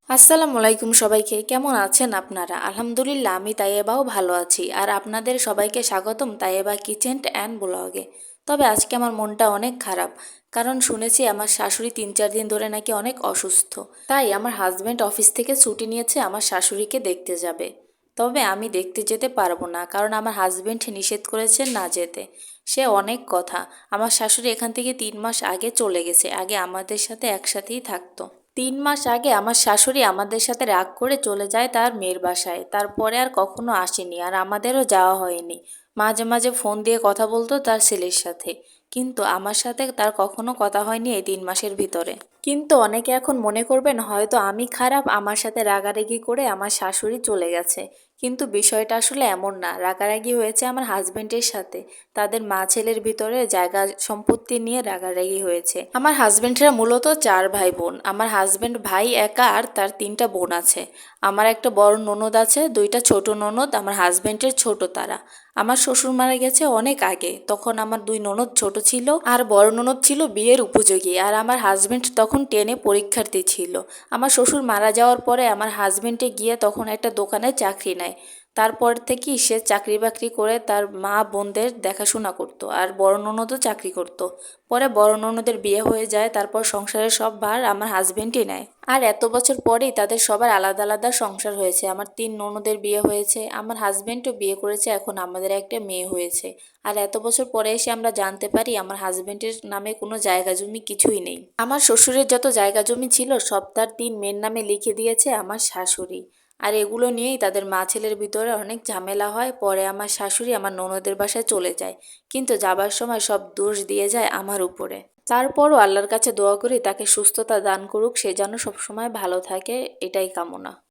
আসসালামু আলাইকুম সবাইকে, কেমন আছেন আপনারা? আলহামদুলিল্লাহ আমি তাইয়েবাও ভালো আছি। আর আপনাদের সবাইকে স্বাগতম তাইয়েবা কিচেন অ্যান্ড ব্লগে। তবে আজকে আমার মনটা অনেক খারাপ, কারণ শুনেছি আমার শাশুড়ি 3-4 দিন ধরে নাকি অনেক অসুস্থ। তাই আমার হাজব্যান্ড অফিস থেকে ছুটি নিয়েছে আমার শাশুড়িকে দেখতে যাবে। তবে আমি দেখতে যেতে পারবো না, কারণ আমার হাজব্যান্ড নিষেধ করেছে না যেতে। সে অনেক কথা। আমার শাশুড়ি এখান থেকে 3 মাস আগে চলে গেছে, আগে আমাদের সাথে একসাথেই থাকতো। 3 মাস আগে আমার শাশুড়ি আমাদের সাথে রাগ করে চলে যায় তার মেয়ের বাসায়, তারপরে আর কখনো আসেনি, আর আমাদেরও যাওয়া হয়নি। মাঝে মাঝে ফোন দিয়ে কথা বলতো তার ছেলের সাথে, কিন্তু আমার সাথে তার কখনো কথা হয়নি এই 3 মাসের ভিতরে। কিন্তু অনেকে এখন মনে করবেন হয়তো আমি খারাপ, আমার সাথে রাগারাগি করে আমার শাশুড়ি চলে গেছে। কিন্তু বিষয়টা আসলে এমন না, রাগারাগি হয়েছে আমার হাজবেন্ডের সাথে। তাদের মা ছেলের ভিতরে জায়গা সম্পত্তি নিয়ে রাগারাগি হয়েছে। আমার হাজবেন্ডরা মূলত 4 ভাই বোন। আমার হাজবেন্ড ভাই একা, আর তার 3টা বোন আছে। আমার একটা বড় ননদ আছে, 2টা ছোট ননদ আমার হাজবেন্ডের ছোট তারা। আমার শ্বশুর মারা গেছে অনেক আগে, তখন আমার 2 ননদ ছোট ছিল, আর বড় ননদ ছিল বিয়ের উপযোগী, আর আমার হাজবেন্ড তখন 10-এ পরীক্ষার্থী ছিল। আমার শ্বশুর মারা যাওয়ার পরে আমার হাজবেন্ডে গিয়ে তখন একটা দোকানে চাকরি নেয়। তারপর থেকেই সে চাকরি বাকরি করে তার মা বোনদের দেখাশোনা করতো, আর বড় ননদও চাকরি করতো। পরে বড় ননদের বিয়ে হয়ে যায়, তারপর সংসারের সব ভার আমার হাজবেন্ডই নেয়। আর এত বছর পরেই তাদের সবার আলাদা আলাদা সংসার হয়েছে। আমার 3 ননদের বিয়ে হয়েছে, আমার হাজবেন্ডও বিয়ে করেছে, এখন আমাদের একটা মেয়ে হয়েছে। আর এত বছর পরে এসে আমরা জানতে পারি আমার হাজবেন্ডের নামে কোনো জায়গা জমি কিছুই নেই। আমার শ্বশুরের যত জায়গা জমি ছিল সব তার 3 মেয়ের নামে লিখে দিয়েছে আমার শাশুড়ি। আর এগুলো নিয়েই তাদের মা ছেলের ভিতরে অনেক ঝামেলা হয়। পরে আমার শাশুড়ি আমার ননদের বাসায় চলে যায়, কিন্তু যাবার সময় সব দোষ দিয়ে যায় আমার উপরে। তারপরও আল্লাহর কাছে দোয়া করি তাকে সুস্থতা দান করুক, সে যেন সবসময় ভালো থাকে, এটাই কামনা।